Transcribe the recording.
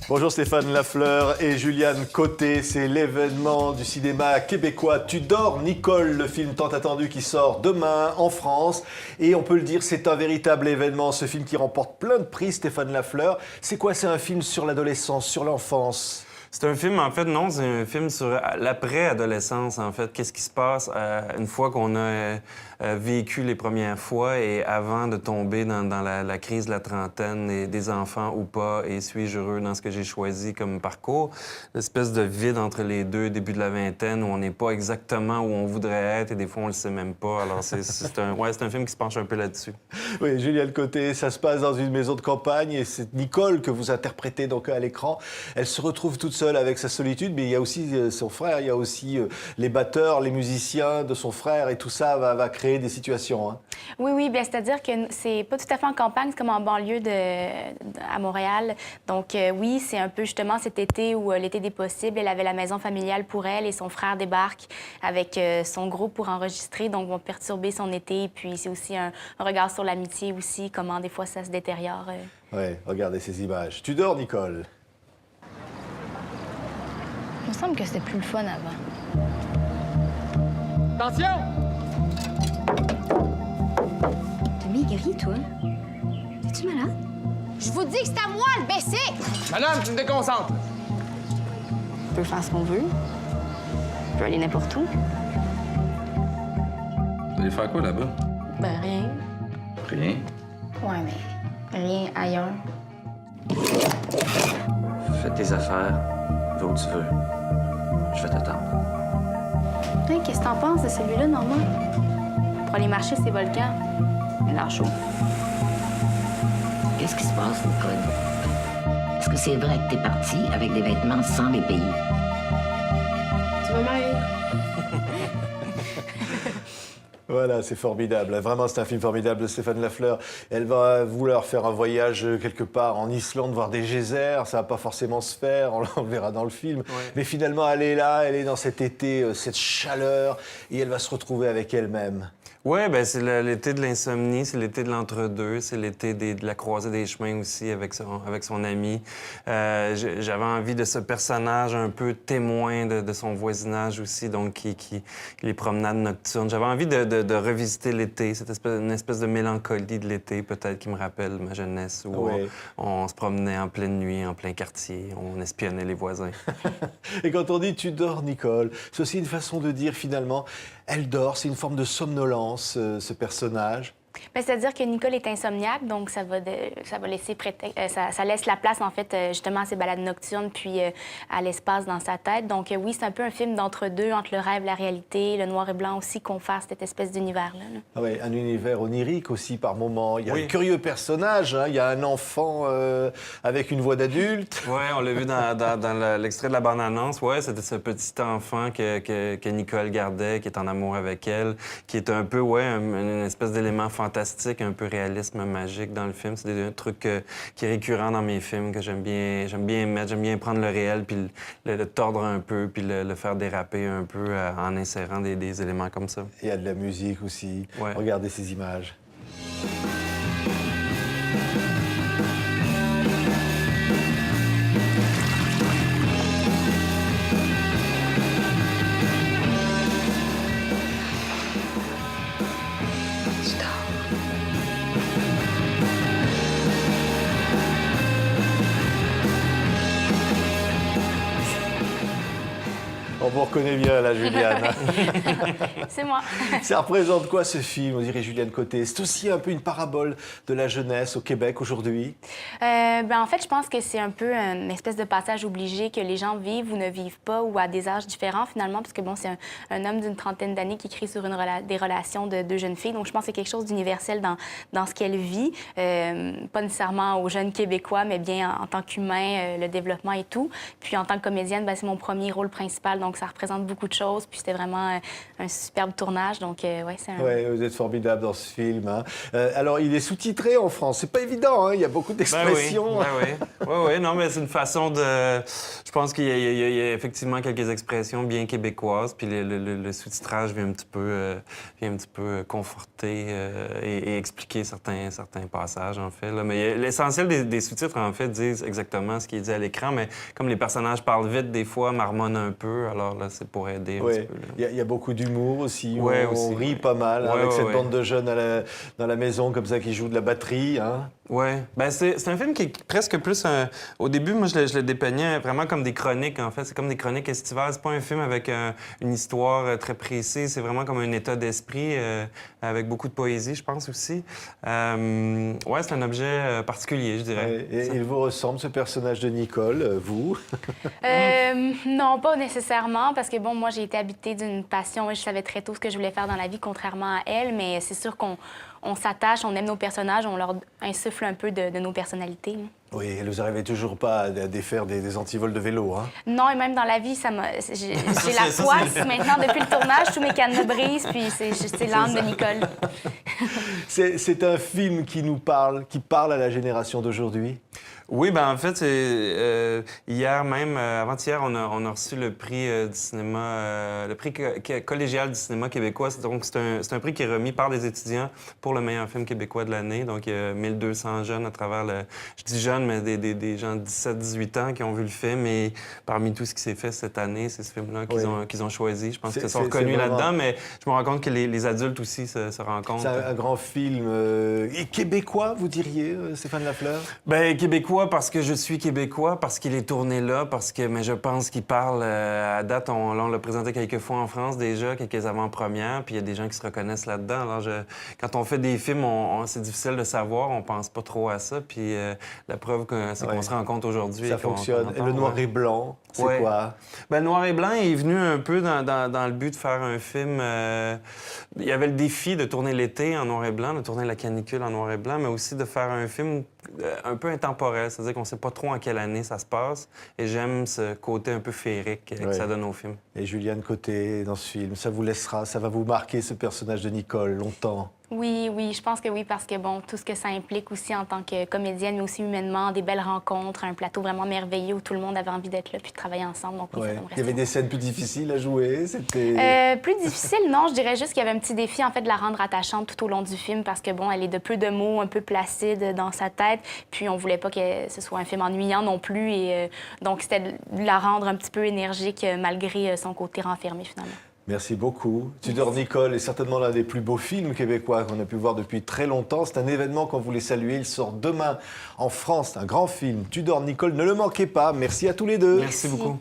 Bonjour Stéphane Lafleur et Juliane Côté, c'est l'événement du cinéma québécois Tudor Nicole, le film tant attendu qui sort demain en France. Et on peut le dire, c'est un véritable événement, ce film qui remporte plein de prix, Stéphane Lafleur. C'est quoi, c'est un film sur l'adolescence, sur l'enfance? C'est un film, en fait, non, c'est un film sur l'après-adolescence, en fait. Qu'est-ce qui se passe une fois qu'on a vécu les premières fois et avant de tomber dans la crise de la trentaine, et des enfants ou pas, et suis-je heureux dans ce que j'ai choisi comme parcours? L'espèce de vide entre les deux, début de la vingtaine, où on n'est pas exactement où on voudrait être et des fois, on le sait même pas. Alors, c'est un film qui se penche un peu là-dessus. Oui, Juliane Côté, ça se passe dans une maison de campagne et c'est Nicole que vous interprétez donc à l'écran. Elle se retrouve toute seule avec sa solitude, mais il y a aussi son frère, il y a aussi les batteurs, les musiciens de son frère et tout ça va créer des situations. Hein. Oui, bien c'est-à-dire que c'est pas tout à fait en campagne, c'est comme en banlieue à Montréal. Donc oui, c'est un peu justement cet été où l'été des possibles, elle avait la maison familiale pour elle et son frère débarque avec son groupe pour enregistrer, donc vont perturber son été. Puis c'est aussi un regard sur l'amitié aussi, comment des fois ça se détériore. Oui, regardez ces images. Tudor Nicole. Il me semble que c'était plus le fun avant. Attention! T'as maigri, toi? Es-tu malade? Je vous dis que c'est à moi le baisser! Madame, tu me déconcentres. On peut faire ce qu'on veut. On peut aller n'importe où. Vous allez faire quoi là-bas? Ben rien. Rien. Ouais, mais rien ailleurs. Fais tes affaires. Va où tu veux. Je vais t'attendre. Hey, qu'est-ce que t'en penses de celui-là, Normand? Pour aller marcher ces volcans, il a l'air chaud. Qu'est-ce qui se passe, Nicole? Est-ce que c'est vrai que t'es partie avec des vêtements sans les payer? Tu veux marier? Voilà, c'est formidable. Vraiment, c'est un film formidable de Stéphane Lafleur. Elle va vouloir faire un voyage quelque part en Islande, voir des geysers. Ça va pas forcément se faire, on le verra dans le film. Ouais. Mais finalement, elle est là, elle est dans cet été, cette chaleur, et elle va se retrouver avec elle-même. Oui, bien, c'est l'été de l'insomnie, c'est l'été de l'entre-deux, c'est l'été de la croisée des chemins aussi avec son ami. J'avais envie de ce personnage un peu témoin de son voisinage aussi, donc qui les promenades nocturnes. J'avais envie de revisiter l'été, une espèce de mélancolie de l'été, peut-être, qui me rappelle ma jeunesse, où on se promenait en pleine nuit, en plein quartier, on espionnait les voisins. Et quand on dit « tu dors, Nicole », c'est aussi une façon de dire, finalement, elle dort, c'est une forme de somnolence, ce personnage. Bien, c'est-à-dire que Nicole est insomniaque, donc ça laisser ça laisse la place, en fait, justement, à ses balades nocturnes, puis à l'espace dans sa tête. Donc oui, c'est un peu un film d'entre-deux, entre le rêve, la réalité, le noir et blanc aussi, qu'on fasse cette espèce d'univers-là. Ah oui, un univers onirique aussi, par moments. Il y a un curieux personnage, hein? Il y a un enfant avec une voix d'adulte. Oui, on l'a vu dans l'extrait de la bande-annonce. Oui, c'était ce petit enfant que Nicole gardait, qui est en amour avec elle, qui est un peu, une espèce d'élément fantastique, un peu réalisme magique dans le film. C'est un truc qui est récurrent dans mes films, que j'aime bien mettre. J'aime bien prendre le réel, puis le tordre un peu, puis le faire déraper un peu en insérant des éléments comme ça. Il y a de la musique aussi. Ouais. Regardez ces images. On vous reconnaît bien, là, Juliane. C'est moi. Ça représente quoi, ce film, on dirait Juliane Côté? C'est aussi un peu une parabole de la jeunesse au Québec aujourd'hui? En fait, je pense que c'est un peu une espèce de passage obligé que les gens vivent ou ne vivent pas, ou à des âges différents, finalement, parce que, bon, c'est un homme d'une trentaine d'années qui écrit sur des relations de deux jeunes filles. Donc, je pense que c'est quelque chose d'universel dans ce qu'elle vit. Pas nécessairement aux jeunes Québécois, mais bien en tant qu'humain, le développement et tout. Puis, en tant que comédienne, c'est mon premier rôle principal. Donc, ça représente beaucoup de choses. Puis c'était vraiment un superbe tournage. Donc, ouais, c'est un... Ouais, vous êtes formidable dans ce film. Hein. Alors, il est sous-titré en France. C'est pas évident, hein. Il y a beaucoup d'expressions. Oui, non, mais c'est une façon de... Je pense qu'il y a effectivement quelques expressions bien québécoises, puis le sous-titrage vient un petit peu conforter et expliquer certains passages, en fait. Là. Mais l'essentiel des sous-titres, en fait, disent exactement ce qui est dit à l'écran, mais comme les personnages parlent vite, des fois, marmonnent un peu, alors là, c'est pour aider un petit peu. Il y a beaucoup d'humour aussi. Ouais, on rit pas mal avec cette bande de jeunes dans la maison, comme ça, qui jouent de la batterie. Hein. Oui. Ben c'est un film qui est presque plus... Au début, moi, je le dépeignais vraiment comme des chroniques, en fait. C'est comme des chroniques estivales. C'est pas un film avec une histoire très précise. C'est vraiment comme un état d'esprit avec beaucoup de poésie, je pense aussi. Ouais, c'est un objet particulier, je dirais. Ouais. Et il vous ressemble, ce personnage de Nicole, vous? Non, pas nécessairement, parce que, bon, moi, j'ai été habitée d'une passion et je savais très tôt ce que je voulais faire dans la vie, contrairement à elle, mais c'est sûr qu'on s'attache, on aime nos personnages, on leur insuffle un peu de nos personnalités. Oui, et vous n'arrivez toujours pas à défaire des antivols de vélo, hein? Non, et même dans la vie, j'ai la poisse maintenant depuis le tournage, tous mes cannes me brisent, puis c'est l'âme de Nicole. C'est un film qui parle à la génération d'aujourd'hui? Oui, ben en fait, hier même, avant-hier, on a reçu le prix du cinéma, le prix collégial du cinéma québécois. Donc, c'est un prix qui est remis par les étudiants pour le meilleur film québécois de l'année. Donc, il y a 1200 jeunes à travers je dis jeunes, mais des gens de 17-18 ans qui ont vu le film. Et parmi tout ce qui s'est fait cette année, c'est ce film-là qu'ils ont choisi. Je pense qu'ils sont reconnus là-dedans, mais je me rends compte que les adultes aussi se rencontrent. C'est un grand film. Et québécois, vous diriez, Stéphane Lafleur? Bien, québécois parce que je suis québécois, parce qu'il est tourné là, mais je pense qu'il parle à date. On l'a présenté quelques fois en France déjà, quelques avant-premières, puis il y a des gens qui se reconnaissent là-dedans. Alors, quand on fait des films, c'est difficile de savoir, on pense pas trop à ça, puis la preuve, c'est qu'on se rend compte aujourd'hui. Ça fonctionne. Et le noir et blanc, c'est quoi? Ben, le noir et blanc est venu un peu dans le but de faire un film. Il y avait le défi de tourner l'été en noir et blanc, de tourner la canicule en noir et blanc, mais aussi de faire un film un peu intemporel, c'est-à-dire qu'on ne sait pas trop en quelle année ça se passe. Et j'aime ce côté un peu féerique que ça donne au film. Et Juliane Côté, dans ce film, ça va vous marquer, ce personnage de Nicole, longtemps? Oui, je pense que oui, parce que, bon, tout ce que ça implique aussi en tant que comédienne, mais aussi humainement, des belles rencontres, un plateau vraiment merveilleux où tout le monde avait envie d'être là puis de travailler ensemble. Donc, oui, ça me reste. Il y avait des scènes plus difficiles à jouer? Plus difficile, non. Je dirais juste qu'il y avait un petit défi, en fait, de la rendre attachante tout au long du film parce que, bon, elle est de peu de mots, un peu placide dans sa tête. Puis on voulait pas que ce soit un film ennuyant non plus. Et donc, c'était de la rendre un petit peu énergique malgré son côté renfermé, finalement. Merci beaucoup. Tudor Nicole est certainement l'un des plus beaux films québécois qu'on a pu voir depuis très longtemps. C'est un événement qu'on voulait saluer. Il sort demain en France. C'est un grand film. Tudor Nicole, ne le manquez pas. Merci à tous les deux. Merci beaucoup.